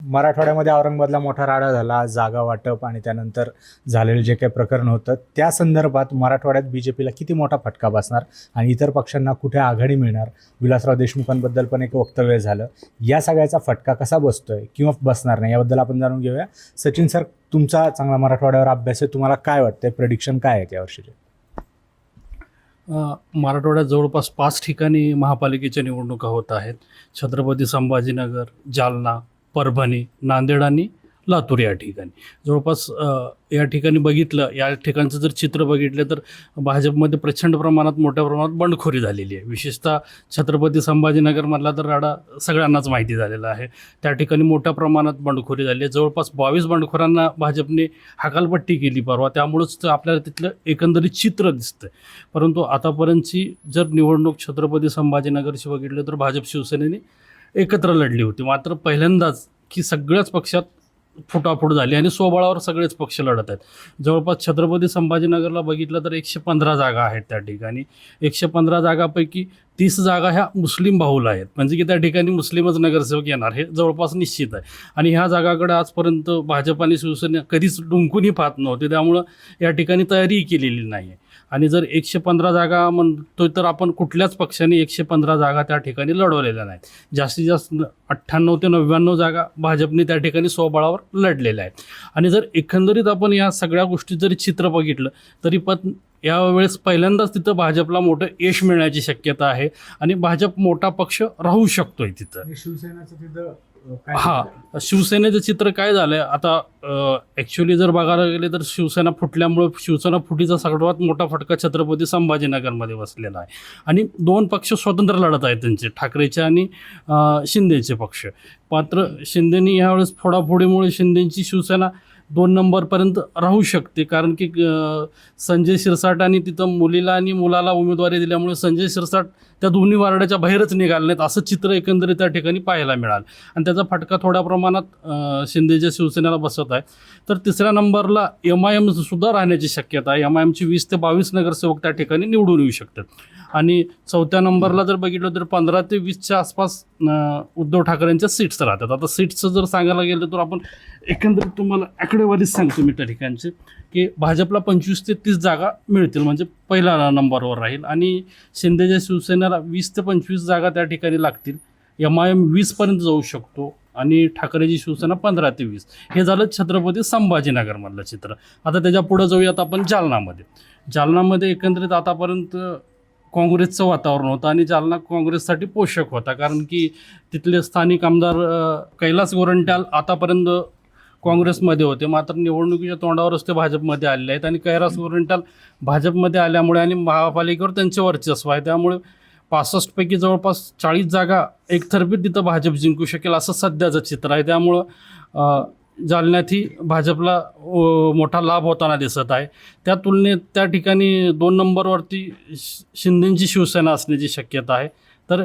मराठवाड्यामध्ये औरंगाबादला मोठा राडा झाला, जागा वाटप आणि त्यानंतर झालेलं जे काही प्रकरण होतं त्या संदर्भात मराठवाड्यात बीजेपीला किती मोठा फटका बसणार आणि इतर पक्षांना कुठे आघाडी मिळणार? विलासराव देशमुखांबद्दल पण एक वक्तव्य झालं. या सगळ्याचा फटका कसा बसतोय किंवा बसणार नाही याबद्दल आपण जाणून घेऊया. सचिन सर, तुमचा चांगला मराठवाड्यावर अभ्यास आहे, तुम्हाला काय वाटतंय, प्रेडिक्शन काय आहे यावर्षीचे? मराठवाड्यात जवळपास 5 ठिकाणी महापालिकेच्या निवडणुका होत आहेत. छत्रपती संभाजीनगर, जालना, परभणी, नांदेड आणि लातूर या ठिकाणी. जवळपास या ठिकाणी बघितलं, या ठिकाणचं जर चित्र बघितलं तर भाजपमध्ये प्रचंड प्रमाणात मोठ्या प्रमाणात बंडखोरी झालेली आहे. विशेषतः छत्रपती संभाजीनगरमधला तर राडा सगळ्यांनाच माहिती झालेला आहे. त्या ठिकाणी मोठ्या प्रमाणात बंडखोरी झाली आहे. जवळपास 22 बंडखोरांना भाजपने हकालपट्टी केली परवा, त्यामुळंच आपल्याला तिथलं एकंदरीत चित्र दिसतं. परंतु आतापर्यंतची जर निवडणूक छत्रपती संभाजीनगरची बघितलं तर भाजप शिवसेनेने एकत्र लढली होती. मात्र पहिल्यांदाच की सगळ्याच पक्षात फुटाफूट झाली आणि स्वबळावर सगळेच पक्ष लढत आहेत. जवळपास छत्रपती संभाजीनगरला बघितलं तर 115 जागा आहेत त्या ठिकाणी. 115 जागापैकी 30 जागा ह्या मुस्लिम बाहुल आहेत, म्हणजे की त्या ठिकाणी मुस्लिमच नगरसेवक येणार हे जवळपास निश्चित आहे. आणि ह्या जागाकडे आजपर्यंत भाजप आणि शिवसेना कधीच डुंकूनही पाहत नव्हते, त्यामुळं या ठिकाणी तयारीही केलेली नाही आहे. आणि जर 115 जागा म्हणतोय तर आपण कुठल्याच पक्षाने 115 जागा त्या ठिकाणी लढवलेल्या नाहीत. जास्तीत जास्त 98 ते 99 जागा भाजपने त्या ठिकाणी स्वबळावर लढलेल्या आहेत. आणि जर एकंदरीत आपण या सगळ्या गोष्टी जरी चित्र बघितलं तरी पण यावेळेस पहिल्यांदाच तिथं भाजपला मोठं यश मिळण्याची शक्यता आहे आणि भाजप मोठा पक्ष राहू शकतोय तिथं. शिवसेनेचं तिथं शिवसेनेचं चित्र काय झालंय आता, ॲक्च्युली जर बघायला गेले तर शिवसेना फुटल्यामुळं शिवसेना फुटीचा सर्वात मोठा फटका छत्रपती संभाजीनगरमध्ये बसलेला आहे. आणि 2 पक्ष स्वतंत्र लढत आहेत त्यांचे, ठाकरेचे आणि शिंदेचे पक्ष. मात्र शिंदेनी यावेळेस फोडाफोडीमुळे शिंदेची शिवसेना 2 नंबरपर्यंत राहू शकते, कारण की संजय शिरसाट आणि तिथं मुलीला आणि मुलाला उमेदवारी दिल्यामुळे संजय शिरसाट त्या दोन्ही वार्डाच्या बाहेरच निघाले नाहीत, असं चित्र एकंदरीत त्या ठिकाणी पाहायला मिळालं. आणि त्याचा फटका थोड्या प्रमाणात शिंदेच्या शिवसेनेला बसत आहे. तर 3ऱ्या नंबरला MIM सुद्धा राहण्याची शक्यता आहे. MIMची 20 ते 22 नगरसेवक त्या ठिकाणी निवडून येऊ शकतात. आणि 4थ्या नंबरला जर बघितलं तर 15 ते 20च्या आसपास उद्धव ठाकरेंच्या सीट्स राहतात. आता सीट्सचं जर सांगायला गेलं तर आपण एकंदरीत तुम्हाला आकडेवारीच सांगतो मी त्या ठिकाणचे, की भाजपला 25 ते 30 जागा मिळतील, म्हणजे पहिला नंबरवर राहील. आणि शिंदेच्या शिवसेनेला 20 ते 25 जागा त्या ठिकाणी लागतील. MIM 20पर्यंत जाऊ शकतो आणि ठाकरेची शिवसेना 15 ते 20. हे झालं छत्रपती संभाजीनगरमधलं चित्र. आता त्याच्या पुढं जाऊयात आपण जालनामध्ये. जालनामध्ये एकंदरीत आतापर्यंत काँग्रेसचं वातावरण होतं आणि जालना काँग्रेससाठी पोषक होता, कारण की तिथले स्थानिक आमदार कैलास गोरंट्याल आतापर्यंत काँग्रेसमध्ये होते. मात्र निवडणुकीच्या तोंडावरच ते भाजपमध्ये आलेले आहेत. आणि कैलास गोरंट्याल भाजपमध्ये आल्यामुळे आणि महापालिकेवर त्यांचे वर्चस्व आहे, त्यामुळे 65 जवळपास 40 जागा एकतर्फी तिथं भाजप जिंकू शकेल असं सध्याचं चित्र आहे. त्यामुळं जालन्यातही भाजपला मोठा लाभ होताना दिसत आहे. त्या तुलनेत त्या ठिकाणी 2 नंबरवरती शिंदेची शिवसेना असण्याची शक्यता आहे. तर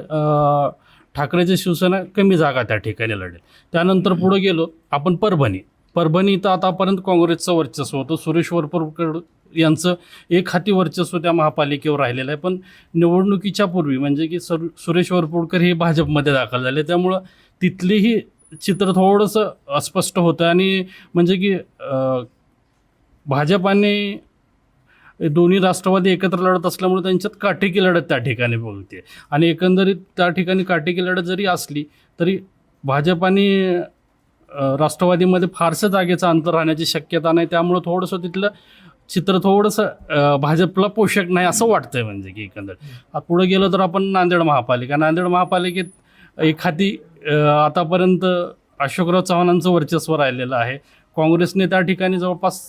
ठाकरेची शिवसेना कमी जागा त्या ठिकाणी लढेल. त्यानंतर पुढे गेलो आपण परभणी तर आतापर्यंत काँग्रेसचं वर्चस्व होतं. सुरेश वरपुडकर यांचं एक हाती वर्चस्व त्या महापालिकेवर राहिलेलं आहे. पण निवडणुकीच्या पूर्वी म्हणजे की सुरेश वरपुडकर हे भाजपमध्ये दाखल झाले, त्यामुळं तिथलीही चित्र थोडंसं अस्पष्ट होतं. आणि म्हणजे की भाजप आणि दोन्ही राष्ट्रवादी एकत्र लढत असल्यामुळे त्यांच्यात काटेकी लढत त्या ठिकाणी बोलते. आणि एकंदरीत त्या ठिकाणी काटेकी लढत जरी असली तरी भाजप आणि राष्ट्रवादीमध्ये फारसं जागेचं अंतर राहण्याची शक्यता नाही, त्यामुळं थोडंसं तिथलं चित्र थोडंसं भाजपला पोषक नाही असं वाटतंय. म्हणजे की एकंदरीत पुढे गेलं तर आपण नांदेड महापालिकेत एखादी आतापर्यंत अशोकराव चव्हाणांचं वर्चस्व राहिलेलं आहे. काँग्रेसने त्या ठिकाणी जवळपास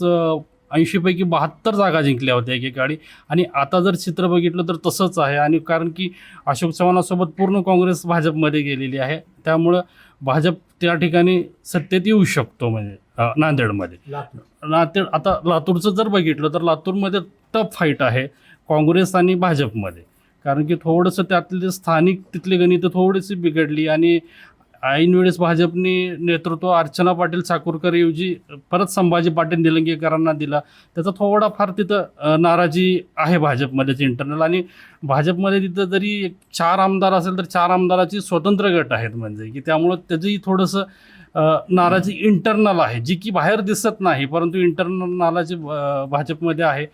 80 पैकी 72 जागा जिंकल्या होत्या एकेकाळी. आणि आता जर चित्र बघितलं तर तसंच आहे. आणि कारण की अशोक चव्हाणासोबत पूर्ण काँग्रेस भाजपमध्ये गेलेली आहे, त्यामुळं भाजप त्या ठिकाणी सत्तेत येऊ शकतो. म्हणजे नांदेडमध्ये आता लातूरचं जर बघितलं तर लातूरमध्ये टफ फाईट आहे काँग्रेस आणि भाजपमध्ये, कारण की थोडंसं त्यातले स्थानिक तिथली गणितं थोडीशी बिघडली. आणि ऐन वेळेस भाजपने नेतृत्व अर्चना पाटील चाकूरकर परत संभाजी पाटील निलंगेकरांना दिला. त्याचा थोडाफार तिथं नाराजी आहे भाजपमध्येच इंटरनल. आणि भाजपमध्ये तिथं जरी 4 आमदार असेल तर 4 आमदाराची स्वतंत्र गट आहेत, म्हणजे की त्यामुळं त्याचंही थोडंसं नाराजी इंटरनल आहे, जी की बाहेर दिसत नाही, परंतु इंटरनल नाराजी भाजपमध्ये आहे.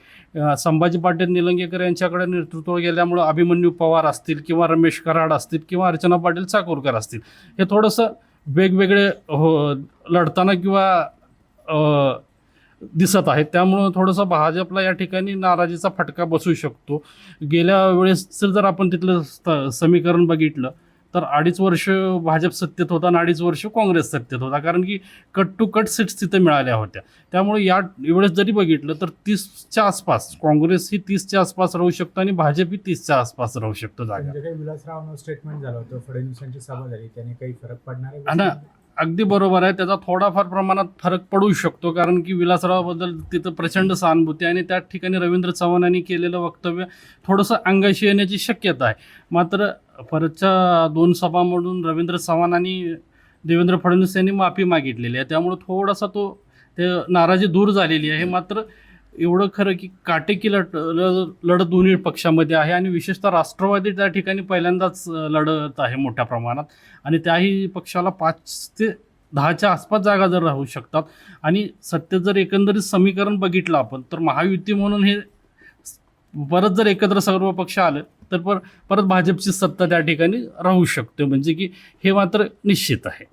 संभाजी पाटील निलंगेकर यांच्याकडे नेतृत्व गेल्यामुळं अभिमन्यू पवार असतील किंवा रमेश कराड असतील किंवा अर्चना पाटील चाकूरकर असतील, हे थोडंसं वेगवेगळे लढताना किंवा दिसत आहेत. त्यामुळं थोडंसं भाजपला या ठिकाणी नाराजीचा फटका बसू शकतो. गेल्या वेळेस जर आपण तिथलं समीकरण बघितलं तर 2.5 वर्ष भाजप सत्तेत होता आणि 2.5 वर्ष काँग्रेस सत्तेत होता, कारण की कट टू कट सीट्स तिथे मिळाल्या होत्या. त्यामुळे या वेळेस जरी बघितलं तर 30च्या आसपास काँग्रेस ही 30च्या आसपास राहू शकतं आणि भाजप ही 30च्या आसपास राहू शकतो जागा. म्हणजे काही विलासराव स्टेटमेंट झालं होतं, फडणवीसांची सभा झाली, त्याने काही फरक पडणार आहे? आणि अगदी बरोबर आहे, त्याचा थोडाफार प्रमाणात फरक पडू शकतो, कारण की विलासरावाबद्दल तिथं प्रचंड सहानुभूती आणि त्या ठिकाणी रवींद्र चव्हाणांनी केलेलं वक्तव्य थोडंसं अंगाशी येण्याची शक्यता आहे. मात्र परतच्या 2 सभांमधून रवींद्र चव्हाण आणि देवेंद्र फडणवीस यांनी माफी मागितलेली आहे, त्यामुळे थोडासा ते नाराजी दूर झालेली आहे. मात्र एवढं खरं की काटेकी लढत दोन्ही पक्षामध्ये आहे आणि विशेषतः राष्ट्रवादी त्या ठिकाणी पहिल्यांदाच लढत आहे मोठ्या प्रमाणात आणि त्याही पक्षाला 5 ते 10च्या आसपास जागा जर राहू शकतात आणि सत्तेत जर एकंदरीत समीकरण बघितलं आपण तर महायुती म्हणून हे परत जर एकत्र सर्व पक्ष आले तर परत भाजपची सत्ता त्या ठिकाणी राहू शकते, म्हणजे की हे मात्र निश्चित आहे.